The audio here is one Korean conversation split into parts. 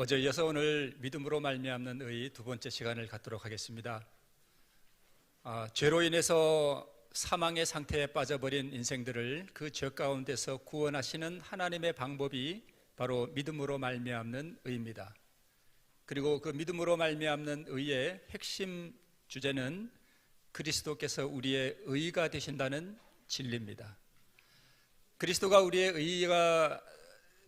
어제 이어서 오늘 믿음으로 말미암는 의 두 번째 시간을 갖도록 하겠습니다. 죄로 인해서 사망의 상태에 빠져버린 인생들을 그 죄 가운데서 구원하시는 하나님의 방법이 바로 믿음으로 말미암는 의입니다. 그리고 그 믿음으로 말미암는 의의 핵심 주제는 그리스도께서 우리의 의가 되신다는 진리입니다. 그리스도가 우리의 의가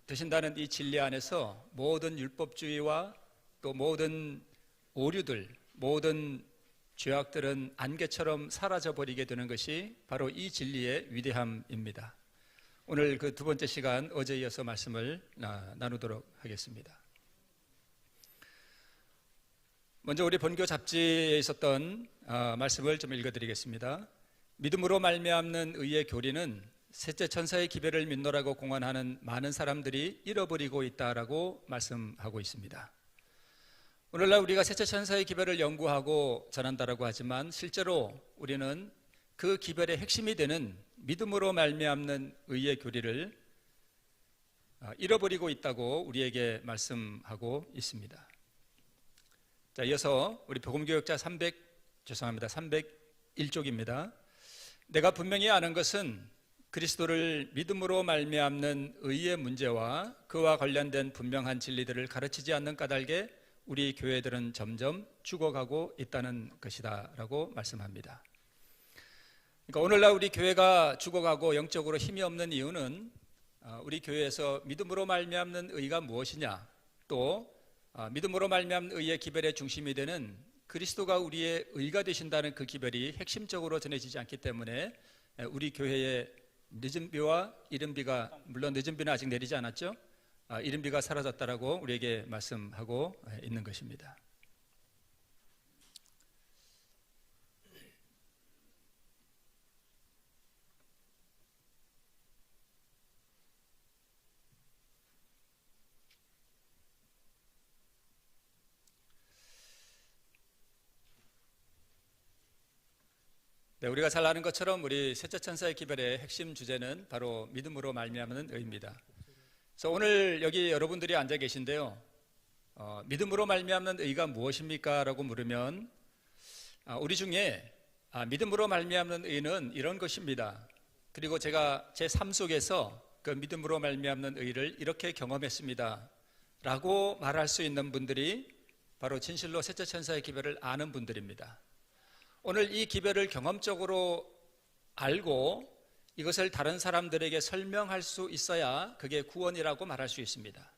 되신다는 이 진리 안에서 모든 율법주의와 또 모든 오류들, 모든 죄악들은 안개처럼 사라져버리게 되는 것이 바로 이 진리의 위대함입니다. 오늘 그 두 번째 시간 어제에 이어서 말씀을 나누도록 하겠습니다. 먼저 우리 본교 잡지에 있었던 말씀을 좀 읽어드리겠습니다. 믿음으로 말미암는 의의 교리는 셋째 천사의 기별을 믿노라고 공언하는 많은 사람들이 잃어버리고 있다라고 말씀하고 있습니다. 오늘날 우리가 셋째 천사의 기별을 연구하고 전한다라고 하지만 실제로 우리는 그 기별의 핵심이 되는 믿음으로 말미암는 의의 교리를 잃어버리고 있다고 우리에게 말씀하고 있습니다. 자, 이어서 우리 복음교역자 301쪽입니다. 내가 분명히 아는 것은 그리스도를 믿음으로 말미암는 의의 문제와 그와 관련된 분명한 진리들을 가르치지 않는 까닭에 우리 교회들은 점점 죽어가고 있다는 것이다 라고 말씀합니다. 그러니까 오늘날 우리 교회가 죽어가고 영적으로 힘이 없는 이유는 우리 교회에서 믿음으로 말미암는 의가 무엇이냐, 또 믿음으로 말미암는 의의 기별의 중심이 되는 그리스도가 우리의 의가 되신다는 그 기별이 핵심적으로 전해지지 않기 때문에 우리 교회의 늦은 비와 이른 비가, 물론 늦은 비는 아직 내리지 않았죠. 이른 비가 사라졌다라고 우리에게 말씀하고 있는 것입니다. 네, 우리가 잘 아는 것처럼 우리 셋째 천사의 기별의 핵심 주제는 바로 믿음으로 말미암는 의입니다. 그래서 오늘 여기 여러분들이 앉아 계신데요, 믿음으로 말미암는 의가 무엇입니까? 라고 물으면 우리 중에 믿음으로 말미암는 의는 이런 것입니다. 그리고 제가 제 삶 속에서 그 믿음으로 말미암는 의를 이렇게 경험했습니다 라고 말할 수 있는 분들이 바로 진실로 셋째 천사의 기별을 아는 분들입니다. 오늘 이 기별을 경험적으로 알고 이것을 다른 사람들에게 설명할 수 있어야 그게 구원이라고 말할 수 있습니다.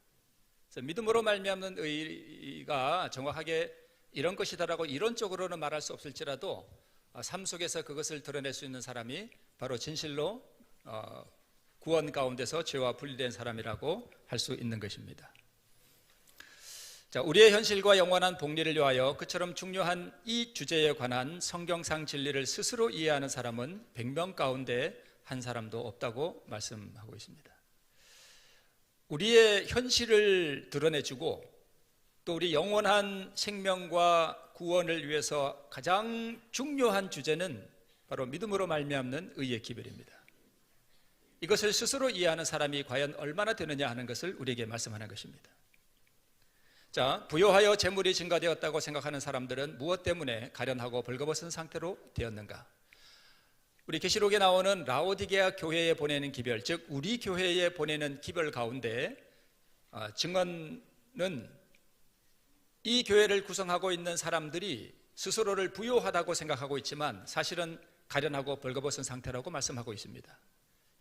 그래서 믿음으로 말미암는 의가 정확하게 이런 것이다라고 이론적으로는 말할 수 없을지라도 삶 속에서 그것을 드러낼 수 있는 사람이 바로 진실로 구원 가운데서 죄와 분리된 사람이라고 할 수 있는 것입니다. 자, 우리의 현실과 영원한 복리를 위하여 그처럼 중요한 이 주제에 관한 성경상 진리를 스스로 이해하는 사람은 100명 가운데 한 사람도 없다고 말씀하고 있습니다. 우리의 현실을 드러내주고 또 우리 영원한 생명과 구원을 위해서 가장 중요한 주제는 바로 믿음으로 말미암는 의의 기별입니다. 이것을 스스로 이해하는 사람이 과연 얼마나 되느냐 하는 것을 우리에게 말씀하는 것입니다. 자, 부요하여 재물이 증가되었다고 생각하는 사람들은 무엇 때문에 가련하고 벌거벗은 상태로 되었는가? 우리 계시록에 나오는 라오디게아 교회에 보내는 기별, 즉 우리 교회에 보내는 기별 가운데 증언은 이 교회를 구성하고 있는 사람들이 스스로를 부요하다고 생각하고 있지만 사실은 가련하고 벌거벗은 상태라고 말씀하고 있습니다.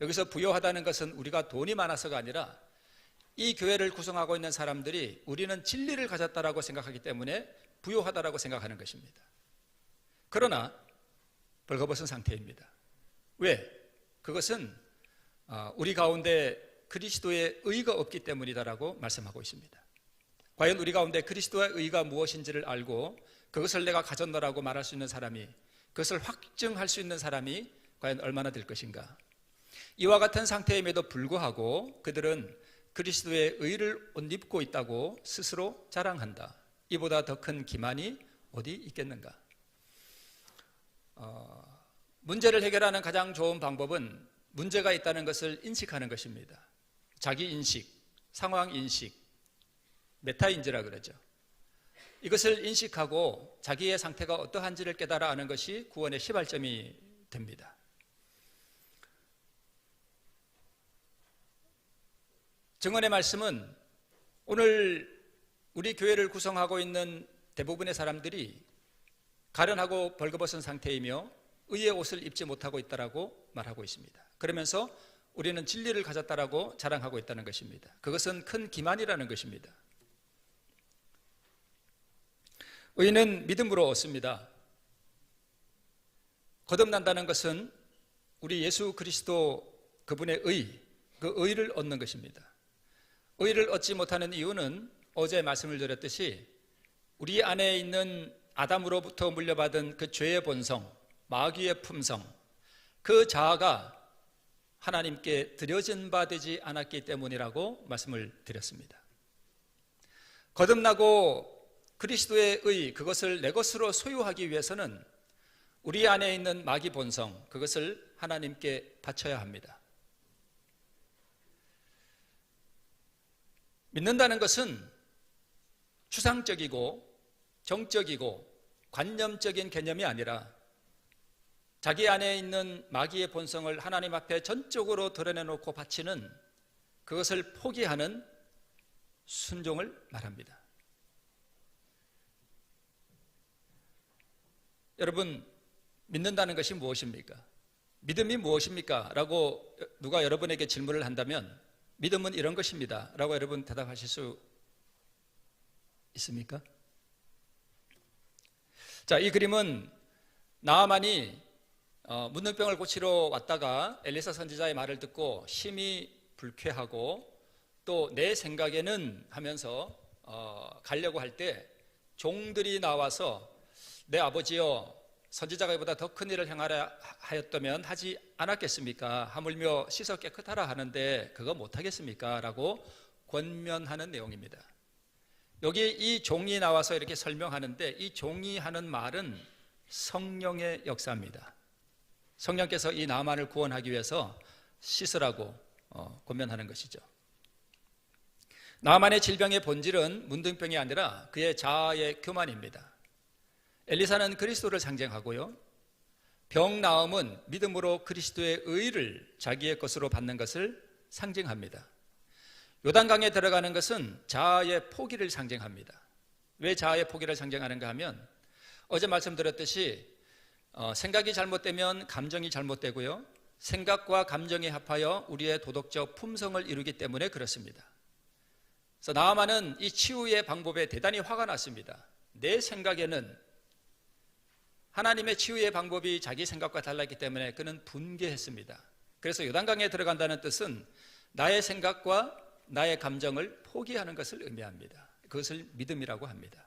여기서 부요하다는 것은 우리가 돈이 많아서가 아니라 이 교회를 구성하고 있는 사람들이 우리는 진리를 가졌다라고 생각하기 때문에 부요하다라고 생각하는 것입니다. 그러나 벌거벗은 상태입니다. 왜? 그것은 우리 가운데 그리스도의 의가 없기 때문이다라고 말씀하고 있습니다. 과연 우리 가운데 그리스도의 의가 무엇인지를 알고 그것을 내가 가졌노라고 말할 수 있는 사람이, 그것을 확증할 수 있는 사람이 과연 얼마나 될 것인가? 이와 같은 상태임에도 불구하고 그들은 그리스도의 의를 옷 입고 있다고 스스로 자랑한다. 이보다 더 큰 기만이 어디 있겠는가? 문제를 해결하는 가장 좋은 방법은 문제가 있다는 것을 인식하는 것입니다. 자기 인식, 상황 인식, 메타인지라 그러죠. 이것을 인식하고 자기의 상태가 어떠한지를 깨달아 아는 것이 구원의 시발점이 됩니다. 증언의 말씀은 오늘 우리 교회를 구성하고 있는 대부분의 사람들이 가련하고 벌거벗은 상태이며 의의 옷을 입지 못하고 있다라고 말하고 있습니다. 그러면서 우리는 진리를 가졌다라고 자랑하고 있다는 것입니다. 그것은 큰 기만이라는 것입니다. 의는 믿음으로 얻습니다. 거듭난다는 것은 우리 예수 그리스도 그분의 의, 그 의를 얻는 것입니다. 의를 얻지 못하는 이유는 어제 말씀을 드렸듯이 우리 안에 있는 아담으로부터 물려받은 그 죄의 본성, 마귀의 품성, 그 자아가 하나님께 드려진 바 되지 않았기 때문이라고 말씀을 드렸습니다. 거듭나고 그리스도의 의, 그것을 내 것으로 소유하기 위해서는 우리 안에 있는 마귀 본성, 그것을 하나님께 바쳐야 합니다. 믿는다는 것은 추상적이고 정적이고 관념적인 개념이 아니라 자기 안에 있는 마귀의 본성을 하나님 앞에 전적으로 드러내놓고 바치는, 그것을 포기하는 순종을 말합니다. 여러분, 믿는다는 것이 무엇입니까? 믿음이 무엇입니까? 라고 누가 여러분에게 질문을 한다면 믿음은 이런 것입니다 라고 여러분 대답하실 수 있습니까? 자, 이 그림은 나아만이 문둥병을 고치러 왔다가 엘리사 선지자의 말을 듣고 심히 불쾌하고 또 내 생각에는 하면서 가려고 할 때 종들이 나와서 내 아버지여, 선지자가 이보다 더 큰 일을 행하려 하였다면 하지 않았겠습니까? 하물며 씻어 깨끗하라 하는데 그거 못하겠습니까? 라고 권면하는 내용입니다. 여기 이 종이 나와서 이렇게 설명하는데 이 종이 하는 말은 성령의 역사입니다. 성령께서 이 나만을 구원하기 위해서 씻으라고 권면하는 것이죠. 나만의 질병의 본질은 문둥병이 아니라 그의 자아의 교만입니다. 엘리사는 그리스도를 상징하고요, 병 나음은 믿음으로 그리스도의 의를 자기의 것으로 받는 것을 상징합니다. 요단강에 들어가는 것은 자아의 포기를 상징합니다. 왜 자아의 포기를 상징하는가 하면 어제 말씀드렸듯이 생각이 잘못되면 감정이 잘못되고요, 생각과 감정이 합하여 우리의 도덕적 품성을 이루기 때문에 그렇습니다. 그래서 나아만은 이 치유의 방법에 대단히 화가 났습니다. 내 생각에는 하나님의 치유의 방법이 자기 생각과 달랐기 때문에 그는 분개했습니다. 그래서 요단강에 들어간다는 뜻은 나의 생각과 나의 감정을 포기하는 것을 의미합니다. 그것을 믿음이라고 합니다.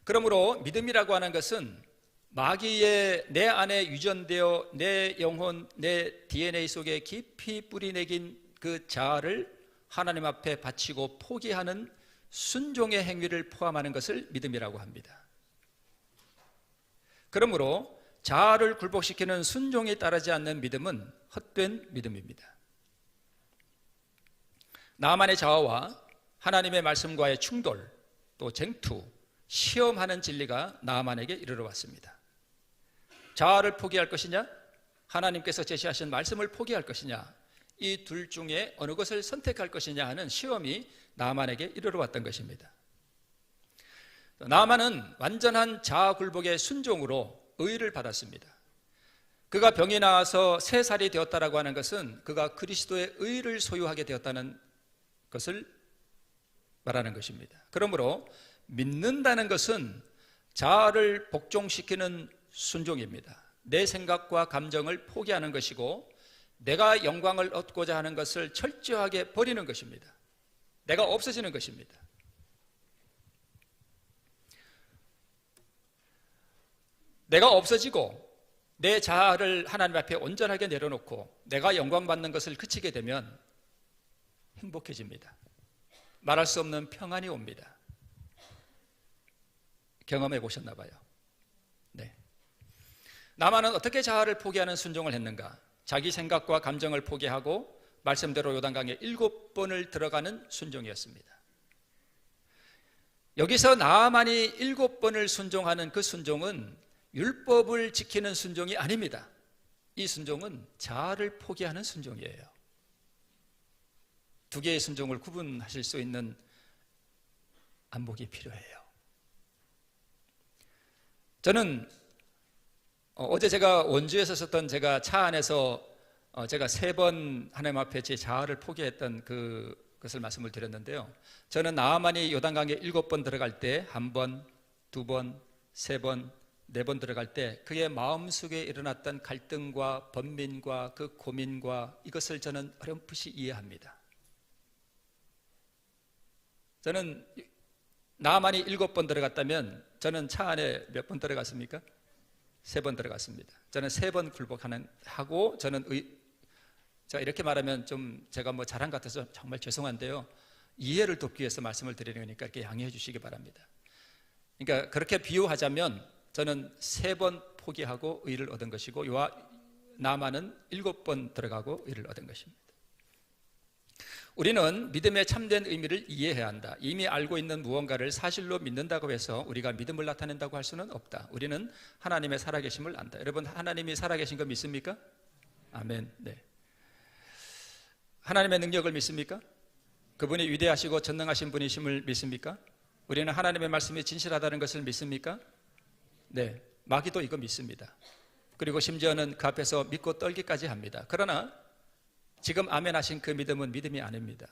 그러므로 믿음이라고 하는 것은 마귀의 내 안에 유전되어 내 영혼, 내 DNA 속에 깊이 뿌리내긴 그 자아를 하나님 앞에 바치고 포기하는 순종의 행위를 포함하는 것을 믿음이라고 합니다. 그러므로 자아를 굴복시키는 순종이 따르지 않는 믿음은 헛된 믿음입니다. 나만의 자아와 하나님의 말씀과의 충돌, 또 쟁투, 시험하는 진리가 나만에게 이르러 왔습니다. 자아를 포기할 것이냐, 하나님께서 제시하신 말씀을 포기할 것이냐, 이 둘 중에 어느 것을 선택할 것이냐 하는 시험이 나만에게 이르러 왔던 것입니다. 나만은 완전한 자아 굴복의 순종으로 의를 받았습니다. 그가 병이 나와서 3살이 되었다라고 하는 것은 그가 그리스도의 의를 소유하게 되었다는 것을 말하는 것입니다. 그러므로 믿는다는 것은 자아를 복종시키는 순종입니다. 내 생각과 감정을 포기하는 것이고 내가 영광을 얻고자 하는 것을 철저하게 버리는 것입니다. 내가 없어지는 것입니다. 내가 없어지고 내 자아를 하나님 앞에 온전하게 내려놓고 내가 영광받는 것을 그치게 되면 행복해집니다. 말할 수 없는 평안이 옵니다. 경험해 보셨나 봐요. 네. 나만은 어떻게 자아를 포기하는 순종을 했는가? 자기 생각과 감정을 포기하고 말씀대로 요단강에 7번을 들어가는 순종이었습니다. 여기서 나아만이 7번을 순종하는 그 순종은 율법을 지키는 순종이 아닙니다. 이 순종은 자아를 포기하는 순종이에요. 두 개의 순종을 구분하실 수 있는 안목이 필요해요. 저는 어제 제가 원주에서 썼던 제가 차 안에서 제가 3번 하나님 앞에 제 자아를 포기했던 그것을 말씀을 드렸는데요. 저는 나아만이 요단강에 7번 들어갈 때 1번, 2번, 3번, 4번 들어갈 때 그의 마음속에 일어났던 갈등과 번민과 그 고민과 이것을 저는 어렴풋이 이해합니다. 저는 나아만이 7번 들어갔다면 저는 차 안에 몇 번 들어갔습니까? 3번 들어갔습니다. 저는 3번 굴복하고 저는 제가 이렇게 말하면 좀 제가 뭐 자랑 같아서 정말 죄송한데요. 이해를 돕기 위해서 말씀을 드리는 거니까 이렇게 양해해 주시기 바랍니다. 그러니까 그렇게 비유하자면 저는 3번 포기하고 의를 얻은 것이고 나아만은 7번 들어가고 의를 얻은 것입니다. 우리는 믿음의 참된 의미를 이해해야 한다. 이미 알고 있는 무언가를 사실로 믿는다고 해서 우리가 믿음을 나타낸다고 할 수는 없다. 우리는 하나님의 살아계심을 안다. 여러분, 하나님이 살아계신 거 믿습니까? 아멘. 네. 하나님의 능력을 믿습니까? 그분이 위대하시고 전능하신 분이심을 믿습니까? 우리는 하나님의 말씀이 진실하다는 것을 믿습니까? 네. 마귀도 이거 믿습니다. 그리고 심지어는 그 앞에서 믿고 떨기까지 합니다. 그러나 지금 아멘 하신 그 믿음은 믿음이 아닙니다.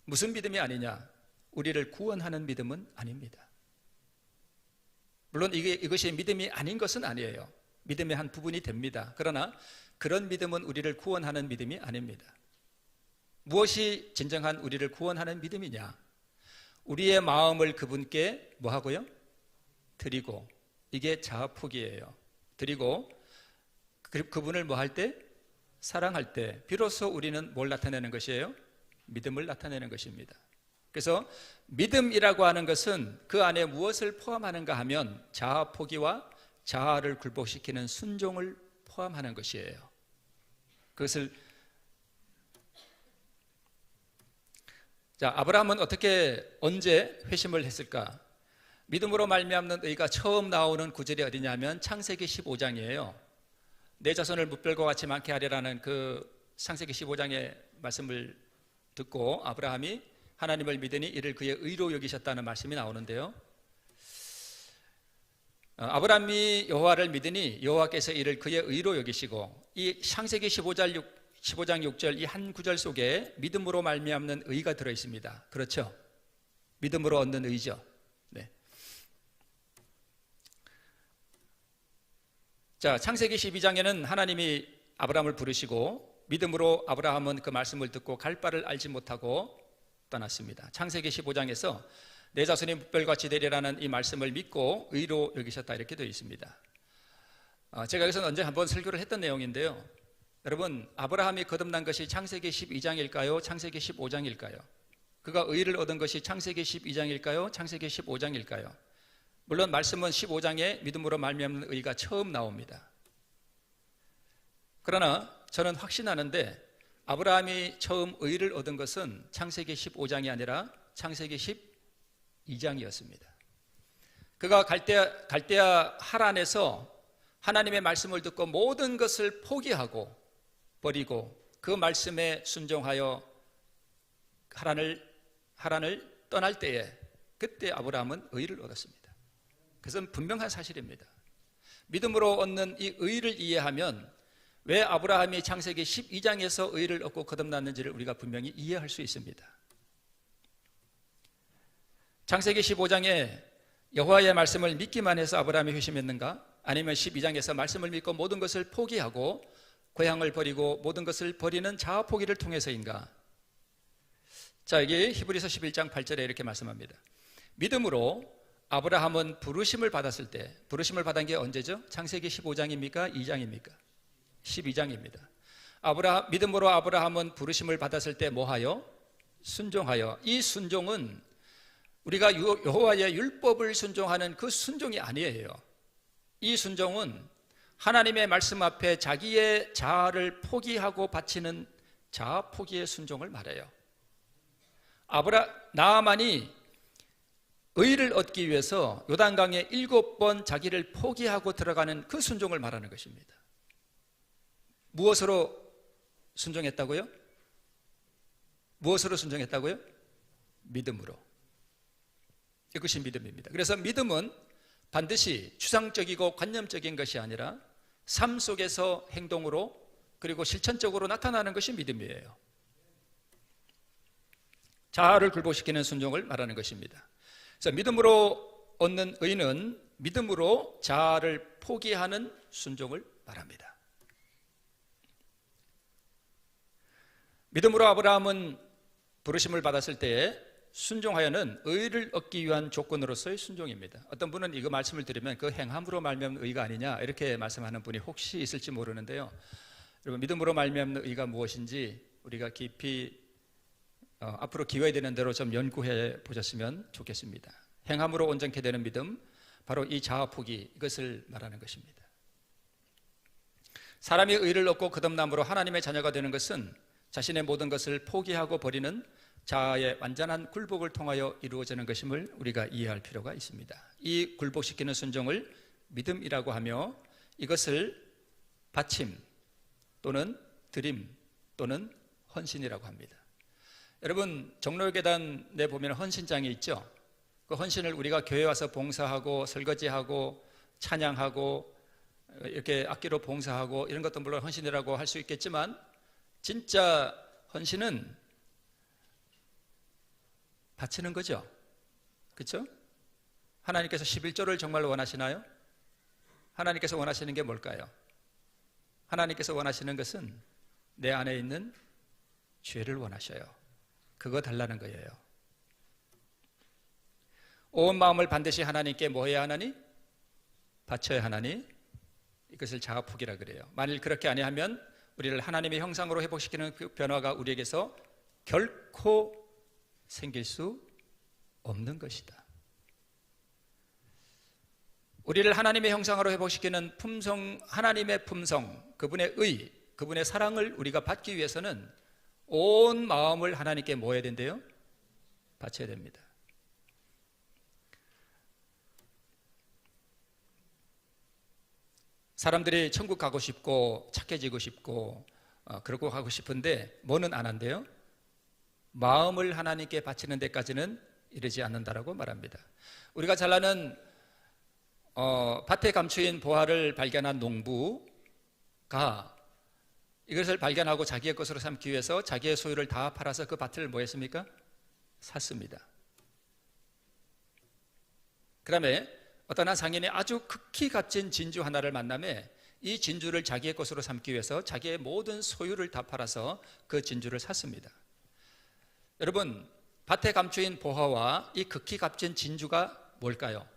무슨 믿음이 아니냐? 우리를 구원하는 믿음은 아닙니다. 물론 이것이 믿음이 아닌 것은 아니에요. 믿음의 한 부분이 됩니다. 그러나 그런 믿음은 우리를 구원하는 믿음이 아닙니다. 무엇이 진정한 우리를 구원하는 믿음이냐? 우리의 마음을 그분께 뭐 하고요? 드리고, 이게 자아포기예요. 드리고 그분을 뭐 할 때? 사랑할 때 비로소 우리는 뭘 나타내는 것이에요? 믿음을 나타내는 것입니다. 그래서 믿음이라고 하는 것은 그 안에 무엇을 포함하는가 하면 자아 포기와 자아를 굴복시키는 순종을 포함하는 것이에요. 그것을 아브라함은 언제 회심을 했을까? 믿음으로 말미암는 의가 처음 나오는 구절이 어디냐면 창세기 15장이에요. 내 자손을 무별과 같이 많게 하리라는 그 창세기 15장의 말씀을 듣고 아브라함이 하나님을 믿으니 이를 그의 의로 여기셨다는 말씀이 나오는데요. 아브라함이 여호와를 믿으니 여호와께서 이를 그의 의로 여기시고, 이 창세기 15장 6절 이 한 구절 속에 믿음으로 말미암는 의가 들어 있습니다. 그렇죠? 믿음으로 얻는 의죠. 네. 자, 창세기 12장에는 하나님이 아브라함을 부르시고 믿음으로 아브라함은 그 말씀을 듣고 갈 바를 알지 못하고 떠났습니다. 창세기 15장에서 내 자손이 무별같이 되리라는 이 말씀을 믿고 의로 여기셨다 이렇게 되어 있습니다. 제가 여기서 언제 한번 설교를 했던 내용인데요. 여러분, 아브라함이 거듭난 것이 창세기 12장일까요? 창세기 15장일까요? 그가 의를 얻은 것이 창세기 12장일까요? 창세기 15장일까요? 물론 말씀은 15장에 믿음으로 말미암는 의가 처음 나옵니다. 그러나 저는 확신하는데 아브라함이 처음 의를 얻은 것은 창세기 15장이 아니라 창세기 12장이었습니다. 그가 갈대아 하란에서 하나님의 말씀을 듣고 모든 것을 포기하고 버리고 그 말씀에 순종하여 하란을 떠날 때에 그때 아브라함은 의를 얻었습니다. 그것은 분명한 사실입니다. 믿음으로 얻는 이 의를 이해하면 왜 아브라함이 창세기 12장에서 의를 얻고 거듭났는지를 우리가 분명히 이해할 수 있습니다. 창세기 15장에 여호와의 말씀을 믿기만 해서 아브라함이 회심했는가? 아니면 12장에서 말씀을 믿고 모든 것을 포기하고 고향을 버리고 모든 것을 버리는 자아 포기를 통해서인가? 자, 여기 히브리서 11장 8절에 이렇게 말씀합니다. 믿음으로 아브라함은 부르심을 받았을 때, 부르심을 받은 게 언제죠? 창세기 15장입니까? 2장입니까? 12장입니다. 믿음으로 아브라함은 부르심을 받았을 때 뭐하여? 순종하여. 이 순종은 우리가 여호와의 율법을 순종하는 그 순종이 아니에요. 이 순종은 하나님의 말씀 앞에 자기의 자아를 포기하고 바치는 자아 포기의 순종을 말해요. 나아만이 의를 얻기 위해서 요단강에 7번 자기를 포기하고 들어가는 그 순종을 말하는 것입니다. 무엇으로 순종했다고요? 무엇으로 순종했다고요? 믿음으로. 이것이 믿음입니다. 그래서 믿음은 반드시 추상적이고 관념적인 것이 아니라 삶 속에서 행동으로 그리고 실천적으로 나타나는 것이 믿음이에요. 자아를 굴복시키는 순종을 말하는 것입니다. 그래서 믿음으로 얻는 의는 믿음으로 자아를 포기하는 순종을 말합니다. 믿음으로 아브라함은 부르심을 받았을 때에 순종하여는 의를 얻기 위한 조건으로서의 순종입니다. 어떤 분은 이거 말씀을 드리면 그 행함으로 말미암는 의가 아니냐 이렇게 말씀하는 분이 혹시 있을지 모르는데요. 여러분, 믿음으로 말미암는 의가 무엇인지 우리가 깊이 앞으로 기회 되는 대로 좀 연구해 보셨으면 좋겠습니다. 행함으로 온전케 되는 믿음, 바로 이 자아 포기, 이것을 말하는 것입니다. 사람이 의를 얻고 거듭남으로 하나님의 자녀가 되는 것은 자신의 모든 것을 포기하고 버리는 자아의 완전한 굴복을 통하여 이루어지는 것임을 우리가 이해할 필요가 있습니다. 이 굴복시키는 순종을 믿음이라고 하며 이것을 바침 또는 드림 또는 헌신이라고 합니다. 여러분, 종로계단에 보면 헌신장이 있죠. 그 헌신을 우리가 교회 와서 봉사하고 설거지하고 찬양하고 이렇게 악기로 봉사하고 이런 것도 물론 헌신이라고 할 수 있겠지만 진짜 헌신은 바치는 거죠. 그렇죠? 하나님께서 11조를 정말 원하시나요? 하나님께서 원하시는 게 뭘까요? 하나님께서 원하시는 것은 내 안에 있는 죄를 원하셔요. 그거 달라는 거예요. 온 마음을 반드시 하나님께 뭐 해야 하나니? 바쳐야 하나니? 이것을 자아포기라 그래요. 만일 그렇게 아니하면 우리를 하나님의 형상으로 회복시키는 그 변화가 우리에게서 결코 생길 수 없는 것이다. 우리를 하나님의 형상으로 회복시키는 품성, 하나님의 품성, 그분의 의, 그분의 사랑을 우리가 받기 위해서는 온 마음을 하나님께 뭐 해야 된대요? 바쳐야 됩니다. 사람들이 천국 가고 싶고 착해지고 싶고 그러고 가고 싶은데 뭐는 안 한대요? 마음을 하나님께 바치는 데까지는 이르지 않는다라고 말합니다. 우리가 잘 아는 밭에 감추인 보화를 발견한 농부가 이것을 발견하고 자기의 것으로 삼기 위해서 자기의 소유를 다 팔아서 그 밭을 뭐 했습니까? 샀습니다. 그 다음에 어떤 한 상인이 아주 극히 값진 진주 하나를 만나매 이 진주를 자기의 것으로 삼기 위해서 자기의 모든 소유를 다 팔아서 그 진주를 샀습니다. 여러분, 밭에 감추인 보화와 이 극히 값진 진주가 뭘까요?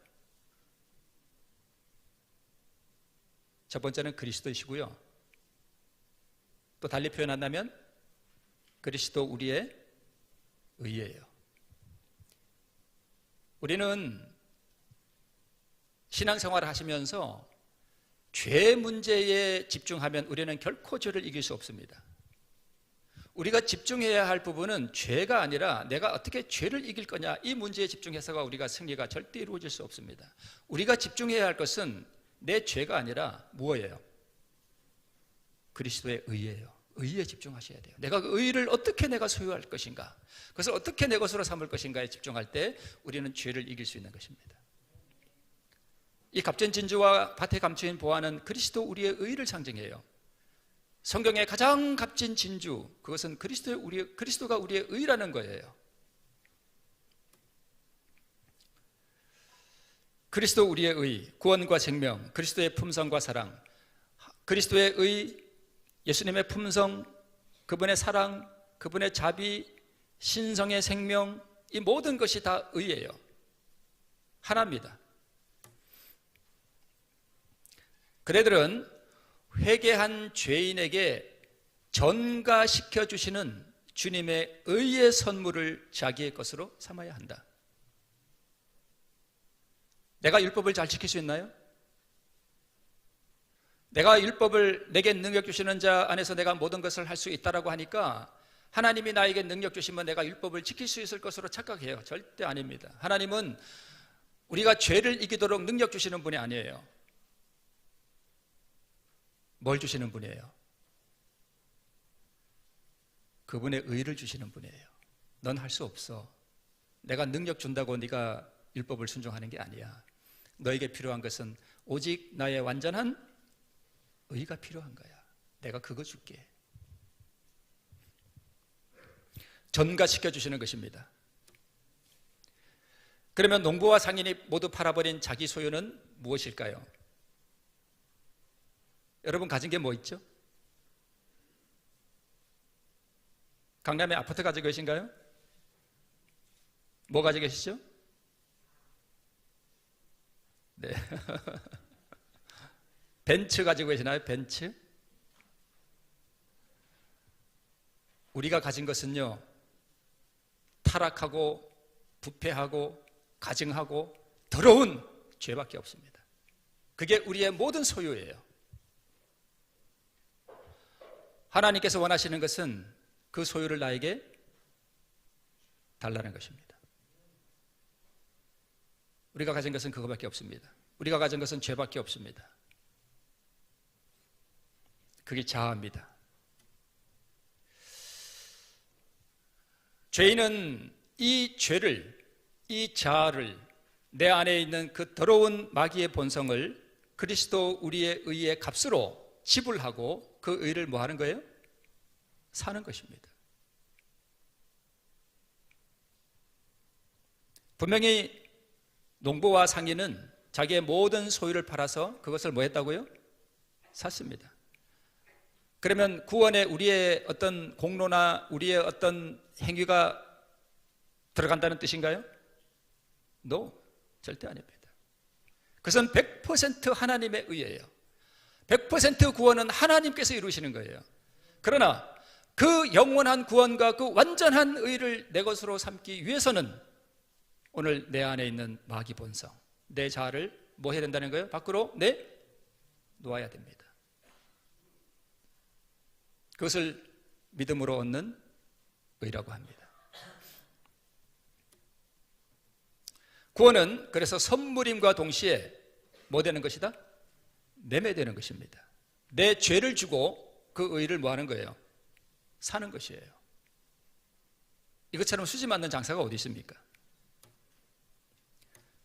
첫 번째는 그리스도이시고요. 또 달리 표현한다면 그리스도 우리의 의예요. 우리는 신앙생활을 하시면서 죄 문제에 집중하면 우리는 결코 죄를 이길 수 없습니다. 우리가 집중해야 할 부분은 죄가 아니라 내가 어떻게 죄를 이길 거냐, 이 문제에 집중해서가 우리가 승리가 절대 이루어질 수 없습니다. 우리가 집중해야 할 것은 내 죄가 아니라 무엇이에요? 그리스도의 의예요. 의에 집중하셔야 돼요. 내가 그 의를 어떻게 내가 소유할 것인가, 그것을 어떻게 내 것으로 삼을 것인가에 집중할 때 우리는 죄를 이길 수 있는 것입니다. 이 값진 진주와 밭에 감추인 보화는 그리스도 우리의 의를 상징해요. 성경의 가장 값진 진주, 그것은 그리스도가 우리의 의라는 거예요. 그리스도 우리의 의, 구원과 생명, 그리스도의 품성과 사랑, 그리스도의 의, 예수님의 품성, 그분의 사랑, 그분의 자비, 신성의 생명, 이 모든 것이 다 의예요. 하나입니다. 그대들은 회개한 죄인에게 전가시켜 주시는 주님의 의의 선물을 자기의 것으로 삼아야 한다. 내가 율법을 잘 지킬 수 있나요? 내가 율법을 내게 능력 주시는 자 안에서 내가 모든 것을 할 수 있다라고 하니까 하나님이 나에게 능력 주시면 내가 율법을 지킬 수 있을 것으로 착각해요. 절대 아닙니다. 하나님은 우리가 죄를 이기도록 능력 주시는 분이 아니에요. 뭘 주시는 분이에요? 그분의 의를 주시는 분이에요. 넌 할 수 없어. 내가 능력 준다고 네가 율법을 순종하는 게 아니야. 너에게 필요한 것은 오직 나의 완전한 의가 필요한 거야. 내가 그거 줄게. 전가시켜 주시는 것입니다. 그러면 농부와 상인이 모두 팔아버린 자기 소유는 무엇일까요? 여러분 가진 게 뭐 있죠? 강남에 아파트 가지고 계신가요? 뭐 가지고 계시죠? 네. 벤츠 가지고 계시나요? 벤츠? 우리가 가진 것은요, 타락하고 부패하고 가증하고 더러운 죄밖에 없습니다. 그게 우리의 모든 소유예요. 하나님께서 원하시는 것은 그 소유를 나에게 달라는 것입니다. 우리가 가진 것은 그거밖에 없습니다. 우리가 가진 것은 죄밖에 없습니다. 그게 자아입니다. 죄인은 이 죄를, 이 자아를, 내 안에 있는 그 더러운 마귀의 본성을 그리스도 우리의 의의 값으로 지불하고 그 의를 뭐 하는 거예요? 사는 것입니다. 분명히 농부와 상인은 자기의 모든 소유를 팔아서 그것을 뭐 했다고요? 샀습니다. 그러면 구원에 우리의 어떤 공로나 우리의 어떤 행위가 들어간다는 뜻인가요? No, 절대 아닙니다. 그것은 100% 하나님의 의예요. 100% 구원은 하나님께서 이루시는 거예요. 그러나 그 영원한 구원과 그 완전한 의를 내 것으로 삼기 위해서는 오늘 내 안에 있는 마귀 본성, 내 자아를 뭐 해야 된다는 거예요? 밖으로 놓아야 됩니다. 그것을 믿음으로 얻는 의라고 합니다. 구원은 그래서 선물임과 동시에 뭐 되는 것이다? 매매되는 것입니다. 내 죄를 주고 그 의를 뭐 하는 거예요? 사는 것이에요. 이것처럼 수지 맞는 장사가 어디 있습니까?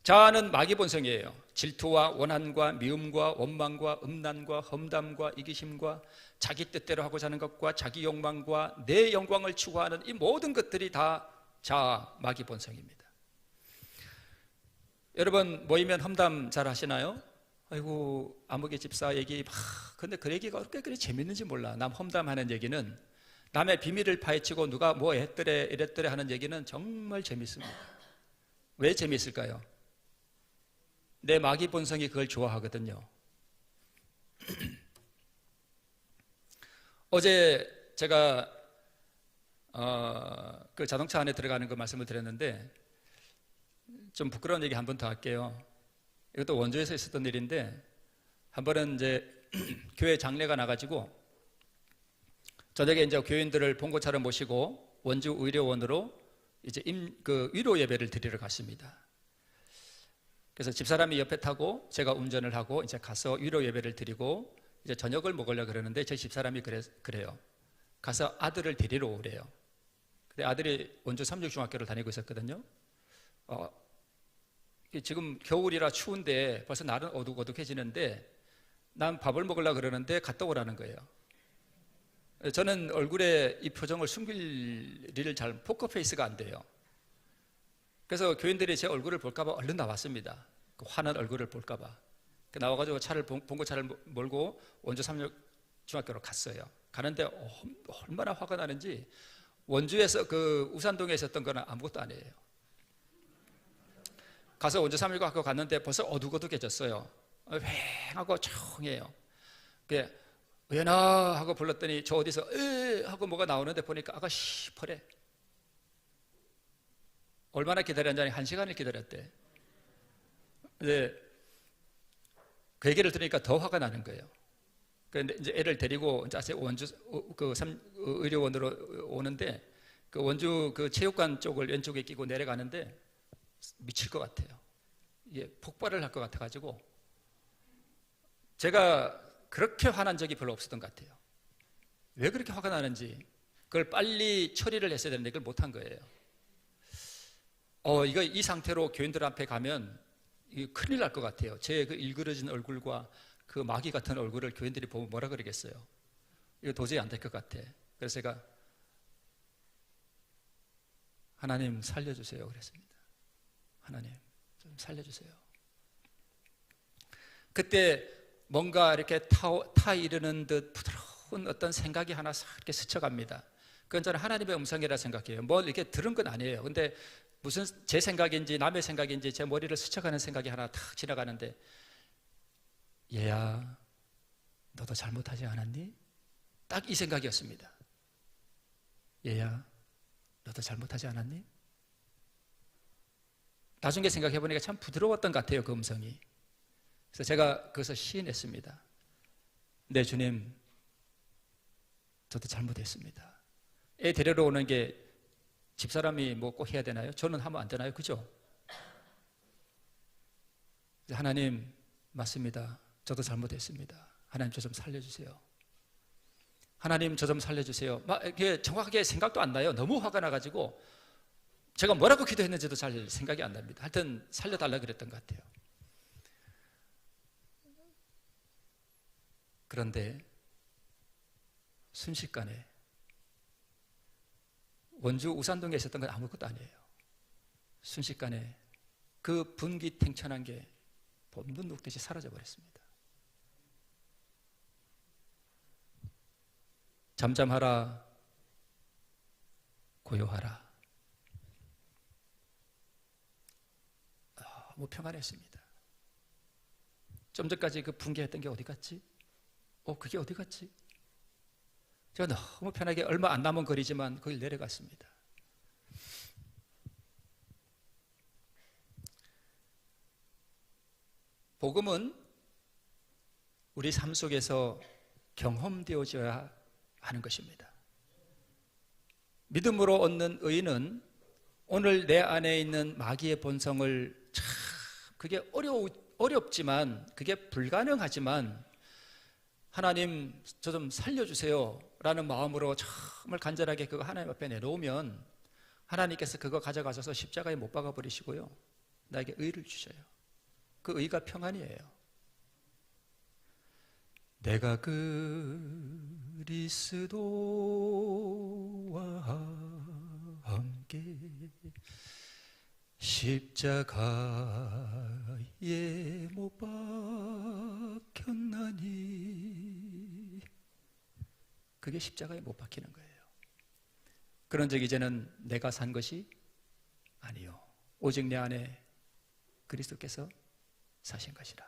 자아는 마귀 본성이에요. 질투와 원한과 미움과 원망과 음란과 험담과 이기심과 자기 뜻대로 하고자 하는 것과 자기 욕망과 내 영광을 추구하는 이 모든 것들이 다 자아, 마귀 본성입니다. 여러분 모이면 험담 잘 하시나요? 아이고 아무개 집사 얘기 근데 그 얘기가 어떻게 그렇게 재밌는지 몰라. 남 험담하는 얘기는, 남의 비밀을 파헤치고 누가 뭐 했더래 이랬더래 하는 얘기는 정말 재밌습니다. 왜 재밌을까요? 내 마귀 본성이 그걸 좋아하거든요. 어제 제가 그 자동차 안에 들어가는 거 말씀을 드렸는데 좀 부끄러운 얘기 한 번 더 할게요. 이것도 원주에서 있었던 일인데 한 번은 이제 교회 장례가 나가지고 저녁에 이제 교인들을 봉고차를 모시고 원주 의료원으로 이제 그 위로 예배를 드리러 갔습니다. 그래서 집사람이 옆에 타고 제가 운전을 하고 이제 가서 위로 예배를 드리고 이제 저녁을 먹으려고 그러는데 제 집사람이 그래요. 가서 아들을 데리러 오래요. 근데 아들이 원주 삼육중학교를 다니고 있었거든요. 지금 겨울이라 추운데 벌써 날은 어둑어둑해지는데 난 밥을 먹으려고 그러는데 갔다 오라는 거예요. 저는 얼굴에 이 표정을 숨길 일을 잘 포커페이스가 안 돼요. 그래서 교인들이 제 얼굴을 볼까봐 얼른 나왔습니다. 그 화난 얼굴을 볼까봐. 나와가지고 봉고차를 몰고 원주 삼육중학교로 갔어요. 가는데 얼마나 화가 나는지 원주에서 그 우산동에 있었던 거는 아무것도 아니에요. 가서 원주 삼육중학교 갔는데 벌써 어둑어둑해졌어요. 휑하고 청해요. 의연아 하고 불렀더니 저 어디서 에 하고 뭐가 나오는데 보니까 아가 시퍼래. 얼마나 기다렸냐니 1시간을 기다렸대. 근데 그 얘기를 들으니까 더 화가 나는 거예요. 그런데 이제 애를 데리고 이제 원주 의료원으로 오는데 그 원주 그 체육관 쪽을 왼쪽에 끼고 내려가는데 미칠 것 같아요. 이게 폭발을 할 것 같아가지고 제가 그렇게 화난 적이 별로 없었던 것 같아요. 왜 그렇게 화가 나는지 그걸 빨리 처리를 했어야 되는데 그걸 못한 거예요. 이거 이 상태로 교인들 앞에 가면 이거 큰일 날 것 같아요. 제 그 일그러진 얼굴과 그 마귀 같은 얼굴을 교인들이 보면 뭐라 그러겠어요. 이거 도저히 안 될 것 같아. 그래서 제가 하나님 살려주세요 그랬습니다. 하나님 좀 살려주세요. 그때 뭔가 이렇게 타 이르는 듯 부드러운 어떤 생각이 하나 싹 이렇게 스쳐갑니다. 그건 저는 하나님의 음성이라 생각해요. 뭘 이렇게 들은 건 아니에요. 근데 무슨 제 생각인지 남의 생각인지 제 머리를 스쳐가는 생각이 하나 탁 지나가는데, 얘야 너도 잘못하지 않았니? 딱 이 생각이었습니다. 얘야 너도 잘못하지 않았니? 나중에 생각해보니까 참 부드러웠던 것 같아요, 그 음성이. 그래서 제가 거기서 시인했습니다. 네 주님, 저도 잘못했습니다. 애 데리러 오는 게 집사람이 뭐 꼭 해야 되나요? 저는 하면 안 되나요? 그죠? 하나님, 맞습니다. 저도 잘못했습니다. 하나님, 저 좀 살려주세요. 하나님, 저 좀 살려주세요. 막 이게 정확하게 생각도 안 나요. 너무 화가 나가지고 제가 뭐라고 기도했는지도 잘 생각이 안 납니다. 하여튼 살려달라 그랬던 것 같아요. 그런데 순식간에 원주 우산동에 있었던 건 아무것도 아니에요. 순식간에 그 분기 탱천한 게 봄눈 녹듯이 사라져 버렸습니다. 잠잠하라, 고요하라. 너무 평안했습니다. 좀 전까지 그 붕괴했던 게 어디 갔지? 그게 어디 갔지? 제가 너무 편하게 얼마 안 남은 거리지만 거길 내려갔습니다. 복음은 우리 삶 속에서 경험되어져야 하는 것입니다. 믿음으로 얻는 의는 오늘 내 안에 있는 마귀의 본성을 참 그게 어렵지만 그게 불가능하지만 하나님 저 좀 살려주세요 라는 마음으로 정말 간절하게 그거 하나님 앞에 내놓으면 하나님께서 그거 가져가셔서 십자가에 못 박아 버리시고요, 나에게 의를 주셔요. 그 의가 평안이에요. 내가 그리스도와 함께 십자가에 못 박혔나니, 그게 십자가에 못 박히는 거예요. 그런 적 이제는 내가 산 것이 아니요, 오직 내 안에 그리스도께서 사신 것이라.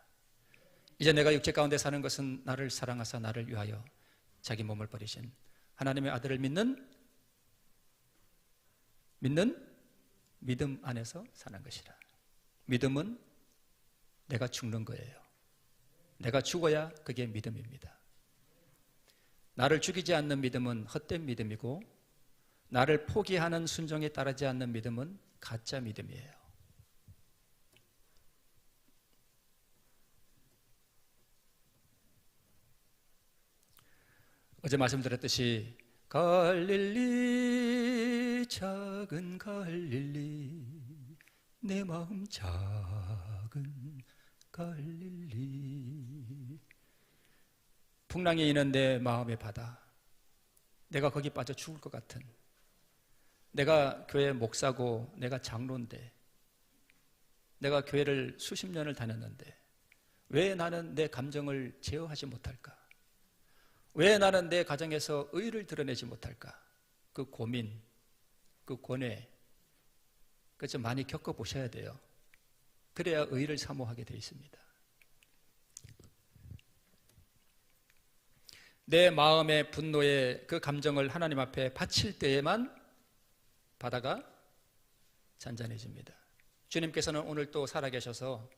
이제 내가 육체 가운데 사는 것은 나를 사랑하사 나를 위하여 자기 몸을 버리신 하나님의 아들을 믿는 믿음 안에서 사는 것이라. 믿음은 내가 죽는 거예요. 내가 죽어야 그게 믿음입니다. 나를 죽이지 않는 믿음은 헛된 믿음이고, 나를 포기하는 순종에 따르지 않는 믿음은 가짜 믿음이에요. 어제 말씀드렸듯이 갈릴리 작은 갈릴리, 내 마음 작은 갈릴리, 풍랑이 있는 내 마음의 바다, 내가 거기 빠져 죽을 것 같은, 내가 교회 목사고 내가 장로인데, 내가 교회를 수십 년을 다녔는데 왜 나는 내 감정을 제어하지 못할까? 왜 나는 내 가정에서 의를 드러내지 못할까? 그 고민, 그 고뇌, 그거 좀 많이 겪어보셔야 돼요. 그래야 의를 사모하게 되어 있습니다. 내 마음의 분노의 그 감정을 하나님 앞에 바칠 때에만 바다가 잔잔해집니다. 주님께서는 오늘 또 살아계셔서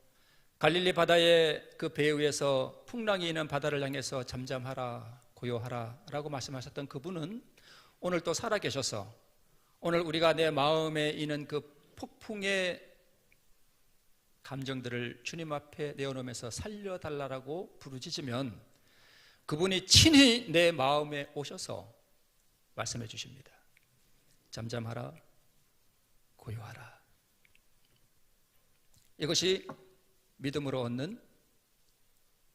갈릴리 바다의 그 배에 의해서 풍랑이 있는 바다를 향해서 잠잠하라, 고요하라 라고 말씀하셨던 그분은 오늘 또 살아계셔서 오늘 우리가 내 마음에 있는 그 폭풍의 감정들을 주님 앞에 내어놓으면서 살려달라고 부르짖으면 그분이 친히 내 마음에 오셔서 말씀해 주십니다. 잠잠하라, 고요하라. 이것이 믿음으로 얻는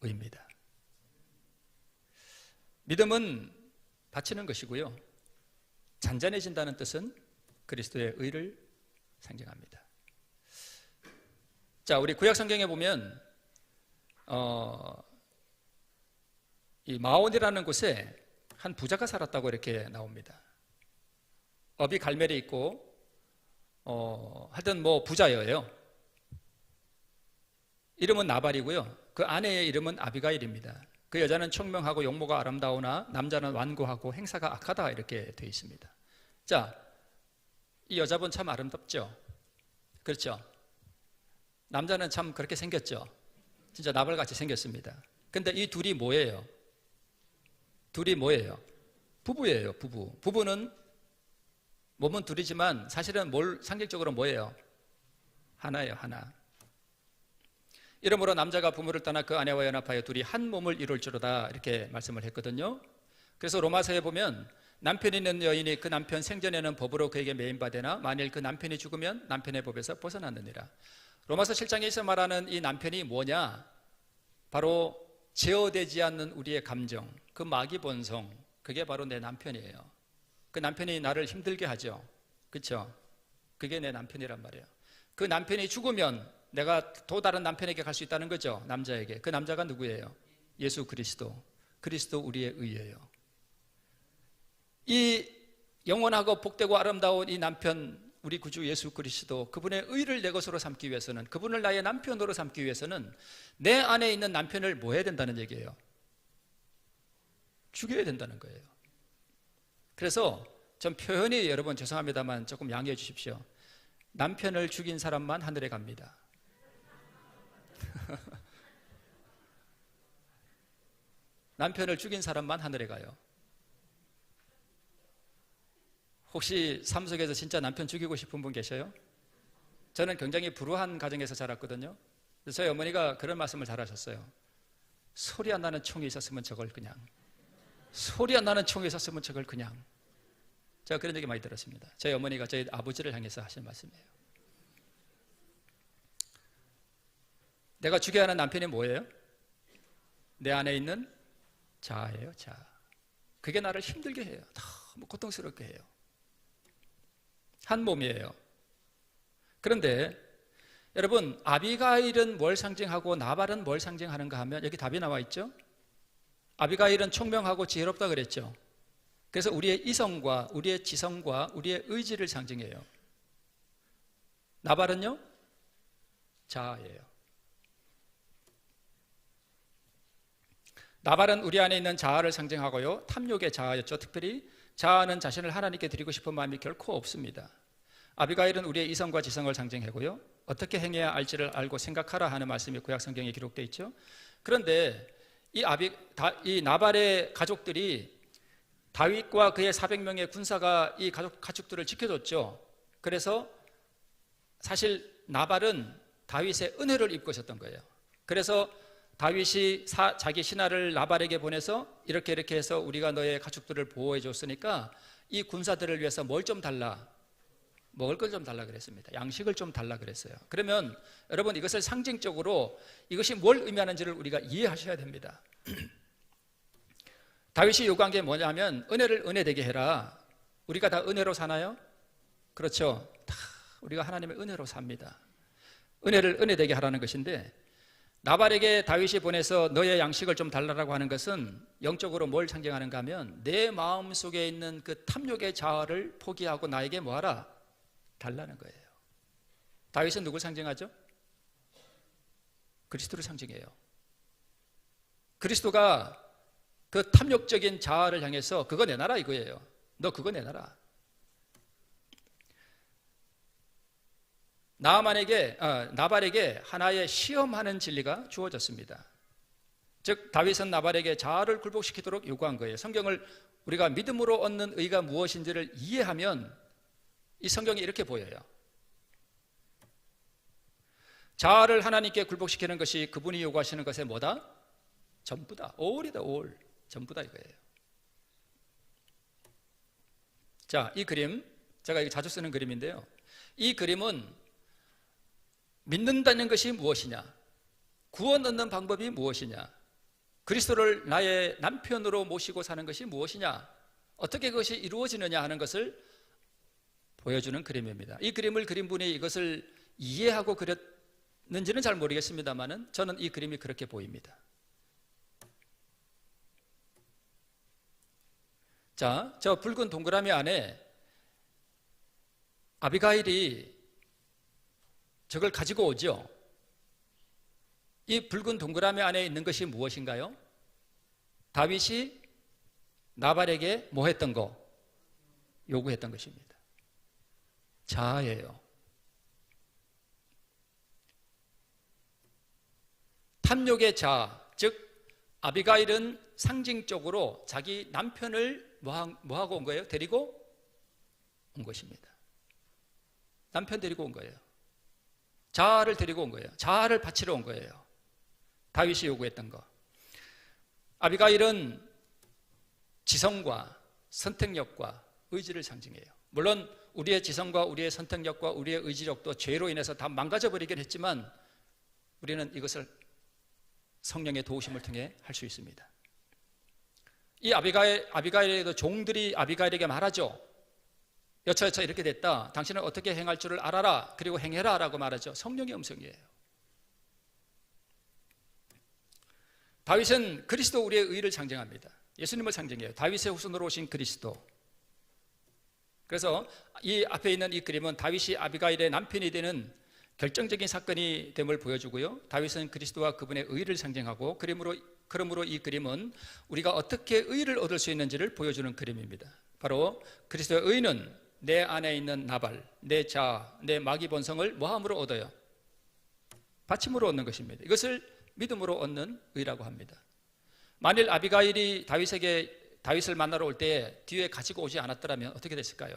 의입니다. 믿음은 바치는 것이고요, 잔잔해진다는 뜻은 그리스도의 의를 상징합니다. 자, 우리 구약 성경에 보면 이 마온이라는 곳에 한 부자가 살았다고 이렇게 나옵니다. 업이 갈멜이 있고 하여튼 뭐 부자예요. 이름은 나발이고요, 그 아내의 이름은 아비가일입니다. 그 여자는 청명하고 용모가 아름다우나 남자는 완고하고 행사가 악하다 이렇게 되어 있습니다. 자, 이 여자분 참 아름답죠? 그렇죠? 남자는 참 그렇게 생겼죠? 진짜 나발같이 생겼습니다. 근데 이 둘이 뭐예요? 둘이 뭐예요? 부부예요, 부부. 부부는 몸은 둘이지만 사실은 상징적으로 뭐예요? 하나예요, 하나. 이러므로 남자가 부모를 떠나 그 아내와 연합하여 둘이 한 몸을 이룰지로다 이렇게 말씀을 했거든요. 그래서 로마서에 보면 남편이 있는 여인이 그 남편 생전에는 법으로 그에게 매인받으나 만일 그 남편이 죽으면 남편의 법에서 벗어났느니라. 로마서 7장에서 말하는 이 남편이 뭐냐? 바로 제어되지 않는 우리의 감정, 그 마귀 본성, 그게 바로 내 남편이에요. 그 남편이 나를 힘들게 하죠. 그렇죠? 그게 내 남편이란 말이에요. 그 남편이 죽으면 내가 또 다른 남편에게 갈 수 있다는 거죠, 남자에게. 그 남자가 누구예요? 예수 그리스도. 그리스도 우리의 의예요. 이 영원하고 복되고 아름다운 이 남편, 우리 구주 예수 그리스도, 그분의 의를 내 것으로 삼기 위해서는, 그분을 나의 남편으로 삼기 위해서는 내 안에 있는 남편을 뭐 해야 된다는 얘기예요? 죽여야 된다는 거예요. 그래서 전 표현이 여러분 죄송합니다만 조금 양해해 주십시오. 남편을 죽인 사람만 하늘에 갑니다. 남편을 죽인 사람만 하늘에 가요. 혹시 삶 속에서 진짜 남편 죽이고 싶은 분 계셔요? 저는 굉장히 불우한 가정에서 자랐거든요. 저희 어머니가 그런 말씀을 잘 하셨어요. 소리 안 나는 총이 있었으면 저걸 그냥, 소리 안 나는 총이 있었으면 저걸 그냥. 제가 그런 얘기 많이 들었습니다. 저희 어머니가 저희 아버지를 향해서 하신 말씀이에요. 내가 죽여야 하는 남편이 뭐예요? 내 안에 있는 자아예요, 자아. 그게 나를 힘들게 해요. 너무 고통스럽게 해요. 한 몸이에요. 그런데 여러분, 아비가일은 뭘 상징하고 나발은 뭘 상징하는가 하면 여기 답이 나와 있죠? 아비가일은 총명하고 지혜롭다 그랬죠. 그래서 우리의 이성과 우리의 지성과 우리의 의지를 상징해요. 나발은요? 자아예요. 나발은 우리 안에 있는 자아를 상징하고요, 탐욕의 자아였죠. 특별히 자아는 자신을 하나님께 드리고 싶은 마음이 결코 없습니다. 아비가일은 우리의 이성과 지성을 상징하고요, 어떻게 행해야 알지를 알고 생각하라 하는 말씀이 구약 성경에 기록되어 있죠. 그런데 이 나발의 가족들이 다윗과 그의 400명의 군사가 이 가축들을 지켜줬죠. 그래서 사실 나발은 다윗의 은혜를 입고 있었던 거예요. 그래서 다윗이 자기 신하를 나발에게 보내서 이렇게 해서 우리가 너의 가축들을 보호해 줬으니까 이 군사들을 위해서 뭘 좀 달라, 먹을 걸 좀 달라 그랬습니다. 양식을 좀 달라 그랬어요. 그러면 여러분, 이것을 상징적으로 이것이 뭘 의미하는지를 우리가 이해하셔야 됩니다. 다윗이 요구한 게 뭐냐면 은혜를 은혜되게 해라. 우리가 다 은혜로 사나요? 그렇죠. 다 우리가 하나님의 은혜로 삽니다. 은혜를 은혜되게 하라는 것인데, 나발에게 다윗이 보내서 너의 양식을 좀 달라고 하는 것은 영적으로 뭘 상징하는가 하면 내 마음 속에 있는 그 탐욕의 자아를 포기하고 나에게 뭐하라? 달라는 거예요. 다윗은 누굴 상징하죠? 그리스도를 상징해요. 그리스도가 그 탐욕적인 자아를 향해서 그거 내놔라 이거예요. 너 그거 내놔라. 나발에게 하나의 시험하는 진리가 주어졌습니다. 즉 다윗은 나발에게 자아를 굴복시키도록 요구한 거예요. 성경을 우리가 믿음으로 얻는 의가 무엇인지를 이해하면 이 성경이 이렇게 보여요. 자아를 하나님께 굴복시키는 것이 그분이 요구하시는 것의 뭐다? 전부다. all이다. all. 전부다 이거예요. 자, 이 그림 제가 이거 자주 쓰는 그림인데요. 이 그림은 믿는다는 것이 무엇이냐? 구원 얻는 방법이 무엇이냐? 그리스도를 나의 남편으로 모시고 사는 것이 무엇이냐? 어떻게 그것이 이루어지느냐 하는 것을 보여주는 그림입니다. 이 그림을 그린 분이 이것을 이해하고 그렸는지는 잘 모르겠습니다만 저는 이 그림이 그렇게 보입니다. 자, 저 붉은 동그라미 안에 아비가일이 저걸 가지고 오죠. 이 붉은 동그라미 안에 있는 것이 무엇인가요? 다윗이 나발에게 뭐 했던 거? 요구했던 것입니다. 자아예요. 탐욕의 자아, 즉 아비가일은 상징적으로 자기 남편을 뭐하고 온 거예요? 데리고 온 것입니다. 남편 데리고 온 거예요. 자아를 데리고 온 거예요. 자아를 바치러 온 거예요. 다윗이 요구했던 거. 아비가일은 지성과 선택력과 의지를 상징해요. 물론 우리의 지성과 우리의 선택력과 우리의 의지력도 죄로 인해서 다 망가져버리긴 했지만 우리는 이것을 성령의 도우심을 통해 할 수 있습니다. 이 아비가일에도 종들이 아비가일에게 말하죠. 여차여차 이렇게 됐다. 당신은 어떻게 행할 줄을 알아라. 그리고 행해라 라고 말하죠. 성령의 음성이에요. 다윗은 그리스도 우리의 의를 상징합니다. 예수님을 상징해요. 다윗의 후손으로 오신 그리스도. 그래서 이 앞에 있는 이 그림은 다윗이 아비가일의 남편이 되는 결정적인 사건이 됨을 보여주고요. 다윗은 그리스도와 그분의 의를 상징하고 그러므로 이 그림은 우리가 어떻게 의를 얻을 수 있는지를 보여주는 그림입니다. 바로 그리스도의 의는 내 안에 있는 나발, 내 자아, 내 마귀 본성을 뭐함으로 얻어요? 바침으로 얻는 것입니다. 이것을 믿음으로 얻는 의라고 합니다. 만일 아비가일이 다윗을 만나러 올 때 뒤에 가지고 오지 않았더라면 어떻게 됐을까요?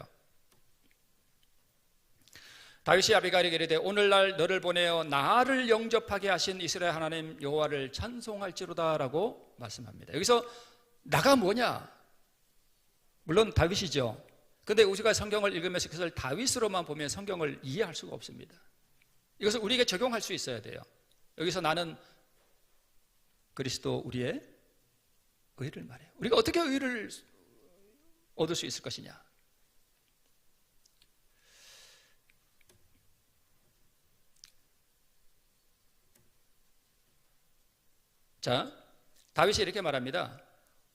다윗이 아비가일에게 이르되 오늘날 너를 보내어 나를 영접하게 하신 이스라엘 하나님 여호와를 찬송할지로다 라고 말씀합니다. 여기서 나가 뭐냐? 물론 다윗이죠. 그런데 우리가 성경을 읽으면서 그것을 다윗으로만 보면 성경을 이해할 수가 없습니다. 이것을 우리에게 적용할 수 있어야 돼요. 여기서 나는 그리스도 우리의 의를 말해요. 우리가 어떻게 의를 얻을 수 있을 것이냐? 자, 다윗이 이렇게 말합니다.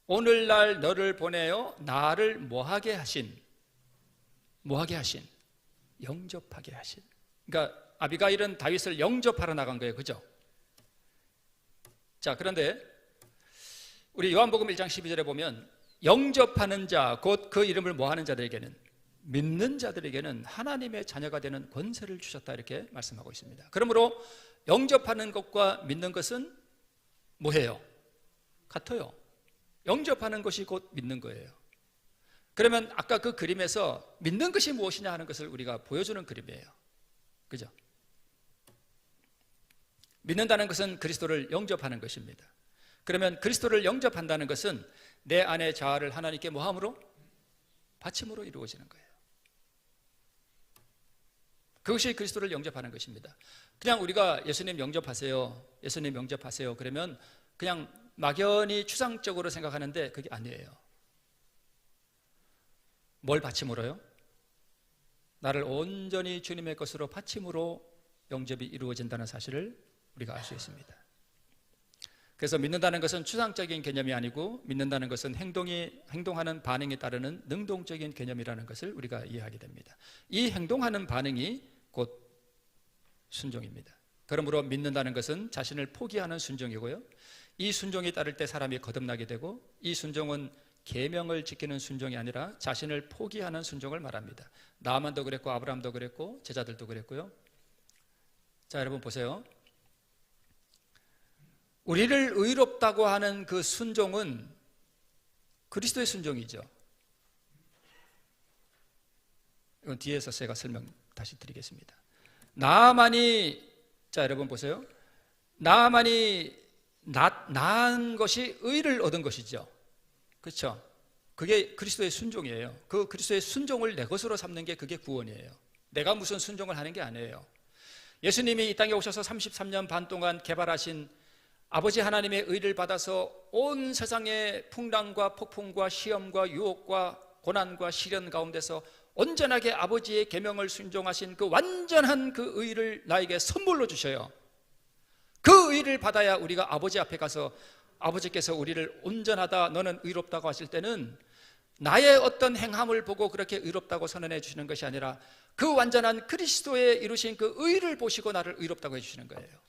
오늘날 너를 보내어 나를 뭐하게 하신, 영접하게 하신. 그러니까 아비가일은 다윗을 영접하러 나간 거예요. 그죠? 자, 그런데 우리 요한복음 1장 12절에 보면 영접하는 자, 곧 그 이름을 뭐하는 자들에게는, 믿는 자들에게는 하나님의 자녀가 되는 권세를 주셨다 이렇게 말씀하고 있습니다. 그러므로 영접하는 것과 믿는 것은 뭐예요? 같아요. 영접하는 것이 곧 믿는 거예요. 그러면 아까 그 그림에서 믿는 것이 무엇이냐 하는 것을 우리가 보여주는 그림이에요. 그죠? 믿는다는 것은 그리스도를 영접하는 것입니다. 그러면 그리스도를 영접한다는 것은 내 안의 자아를 하나님께 뭐함으로? 바침으로 이루어지는 거예요. 그것이 그리스도를 영접하는 것입니다. 그냥 우리가 예수님 영접하세요, 예수님 영접하세요 그러면 그냥 막연히 추상적으로 생각하는데 그게 아니에요. 뭘 바침으로요? 나를 온전히 주님의 것으로 바침으로 영접이 이루어진다는 사실을 우리가 알 수 있습니다. 그래서 믿는다는 것은 추상적인 개념이 아니고 믿는다는 것은 행동하는 반응에 따르는 능동적인 개념이라는 것을 우리가 이해하게 됩니다. 이 행동하는 반응이 곧 순종입니다. 그러므로 믿는다는 것은 자신을 포기하는 순종이고요. 이 순종이 따를 때 사람이 거듭나게 되고 이 순종은 계명을 지키는 순종이 아니라 자신을 포기하는 순종을 말합니다. 나만도 그랬고 아브라함도 그랬고 제자들도 그랬고요. 자, 여러분 보세요. 우리를 의롭다고 하는 그 순종은 그리스도의 순종이죠. 이건 뒤에서 제가 설명 다시 드리겠습니다. 나아만이, 자, 여러분 보세요. 나아만이 나은 것이 의를 얻은 것이죠. 그렇죠? 그게 그리스도의 순종이에요. 그 그리스도의 순종을 내 것으로 삼는 게 그게 구원이에요. 내가 무슨 순종을 하는 게 아니에요. 예수님이 이 땅에 오셔서 33년 반 동안 개발하신 아버지 하나님의 의를 받아서 온 세상의 풍랑과 폭풍과 시험과 유혹과 고난과 시련 가운데서 온전하게 아버지의 계명을 순종하신 그 완전한 그 의를 나에게 선물로 주셔요. 그 의를 받아야 우리가 아버지 앞에 가서 아버지께서 우리를 온전하다, 너는 의롭다고 하실 때는 나의 어떤 행함을 보고 그렇게 의롭다고 선언해 주시는 것이 아니라 그 완전한 그리스도의 이루신 그 의를 보시고 나를 의롭다고 해주시는 거예요.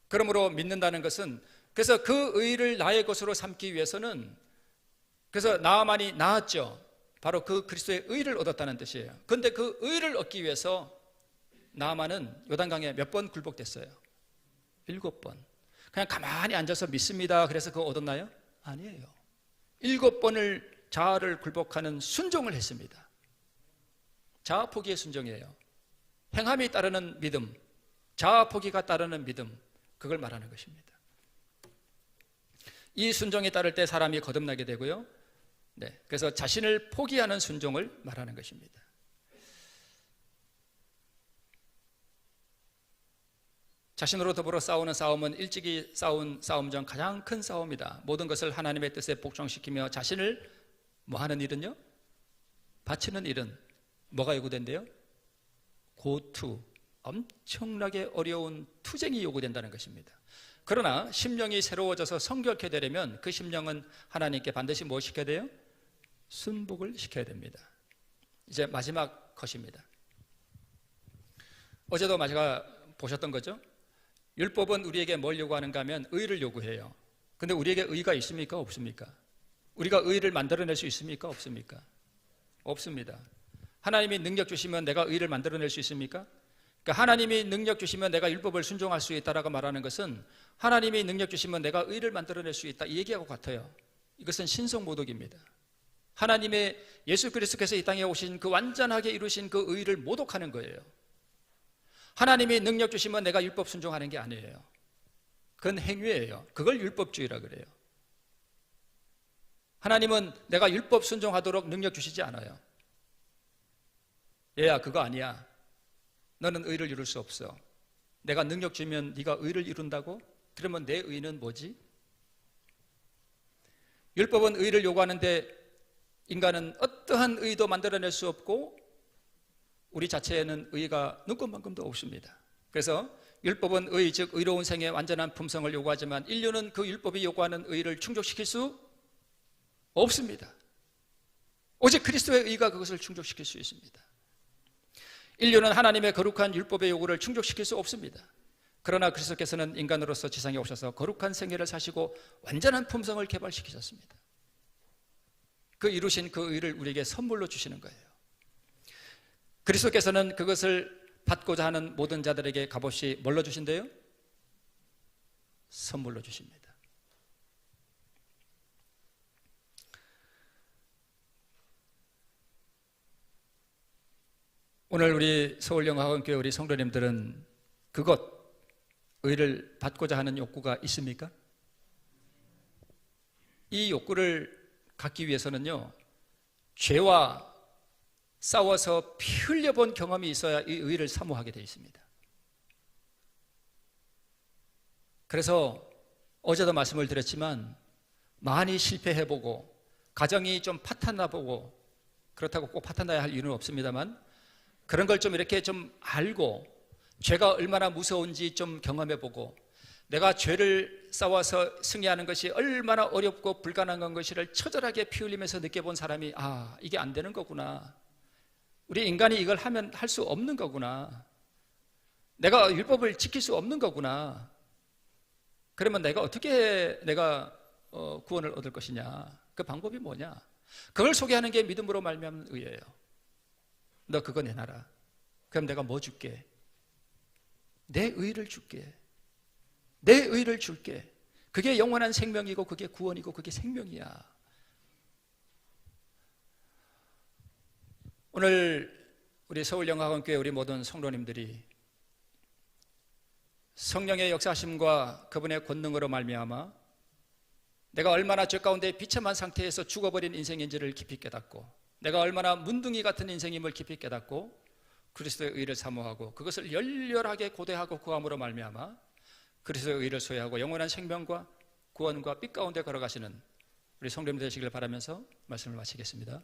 그러므로 믿는다는 것은, 그래서 그 의를 나의 것으로 삼기 위해서는, 그래서 나아만이 나았죠. 바로 그 그리스도의 의를 얻었다는 뜻이에요. 그런데 그 의를 얻기 위해서 나아만은 요단강에 몇 번 굴복됐어요? 7번. 그냥 가만히 앉아서 믿습니다, 그래서 그거 얻었나요? 아니에요. 7번을 자아를 굴복하는 순종을 했습니다. 자아 포기의 순종이에요. 행함이 따르는 믿음, 자아 포기가 따르는 믿음, 그걸 말하는 것입니다. 이 순종에 따를 때 사람이 거듭나게 되고요. 네, 그래서 자신을 포기하는 순종을 말하는 것입니다. 자신으로 더불어 싸우는 싸움은 일찍이 싸운 싸움 중 가장 큰 싸움이다. 모든 것을 하나님의 뜻에 복종시키며 자신을 뭐 하는 일은요? 바치는 일은 뭐가 요구된대요? 고투, 엄청나게 어려운 투쟁이 요구된다는 것입니다. 그러나 심령이 새로워져서 성결케 되려면 그 심령은 하나님께 반드시 뭐 시켜야 돼요? 순복을 시켜야 됩니다. 이제 마지막 컷입니다. 어제도 제가 보셨던 거죠? 율법은 우리에게 뭘 요구하는가 하면 의를 요구해요. 근데 우리에게 의가 있습니까? 없습니까? 우리가 의를 만들어낼 수 있습니까? 없습니까? 없습니다. 하나님이 능력 주시면 내가 의를 만들어낼 수 있습니까? 그러니까 하나님이 능력 주시면 내가 율법을 순종할 수 있다라고 말하는 것은 하나님이 능력 주시면 내가 의를 만들어낼 수 있다, 이 얘기하고 같아요. 이것은 신성모독입니다. 하나님의 예수 그리스도께서 이 땅에 오신 그 완전하게 이루신 그 의를 모독하는 거예요. 하나님이 능력 주시면 내가 율법 순종하는 게 아니에요. 그건 행위예요. 그걸 율법주의라 그래요. 하나님은 내가 율법 순종하도록 능력 주시지 않아요. 얘야, 그거 아니야. 너는 의를 이룰 수 없어. 내가 능력 주면 네가 의를 이룬다고? 그러면 내 의는 뭐지? 율법은 의를 요구하는데 인간은 어떠한 의도 만들어낼 수 없고 우리 자체에는 의가 눈꼽만큼도 없습니다. 그래서 율법은 의, 즉 의로운 생의 완전한 품성을 요구하지만 인류는 그 율법이 요구하는 의를 충족시킬 수 없습니다. 오직 그리스도의 의가 그것을 충족시킬 수 있습니다. 인류는 하나님의 거룩한 율법의 요구를 충족시킬 수 없습니다. 그러나 그리스도께서는 인간으로서 지상에 오셔서 거룩한 생애를 사시고 완전한 품성을 개발시키셨습니다. 그 이루신 그 의를 우리에게 선물로 주시는 거예요. 그리스도께서는 그것을 받고자 하는 모든 자들에게 값없이 뭘로 주신대요? 선물로 주십니다. 오늘 우리 서울영화학원교회 우리 성도님들은 그것, 의를 받고자 하는 욕구가 있습니까? 이 욕구를 갖기 위해서는요, 죄와 싸워서 피 흘려본 경험이 있어야 이 의를 사모하게 되어 있습니다. 그래서 어제도 말씀을 드렸지만 많이 실패해보고 가정이 좀 파탄나보고, 그렇다고 꼭 파탄나야 할 이유는 없습니다만 그런 걸 좀 이렇게 좀 알고 죄가 얼마나 무서운지 좀 경험해보고 내가 죄를 싸워서 승리하는 것이 얼마나 어렵고 불가능한 것을 처절하게 피 흘리면서 느껴본 사람이, 아, 이게 안 되는 거구나. 우리 인간이 이걸 하면 할 수 없는 거구나. 내가 율법을 지킬 수 없는 거구나. 그러면 내가 어떻게 구원을 얻을 것이냐? 그 방법이 뭐냐? 그걸 소개하는 게 믿음으로 말미암는 의예요. 너 그거 내놔라. 그럼 내가 뭐 줄게? 내 의를 줄게. 내 의를 줄게. 그게 영원한 생명이고 그게 구원이고 그게 생명이야. 오늘 우리 서울영화관교회 우리 모든 성도님들이 성령의 역사하심과 그분의 권능으로 말미암아 내가 얼마나 죄 가운데 비참한 상태에서 죽어버린 인생인지를 깊이 깨닫고 내가 얼마나 문둥이 같은 인생임을 깊이 깨닫고 그리스도의 의를 사모하고 그것을 열렬하게 고대하고 구함으로 말미암아 그리스도의 의를 소유하고 영원한 생명과 구원과 빛 가운데 걸어가시는 우리 성도님들 되시길 바라면서 말씀을 마치겠습니다.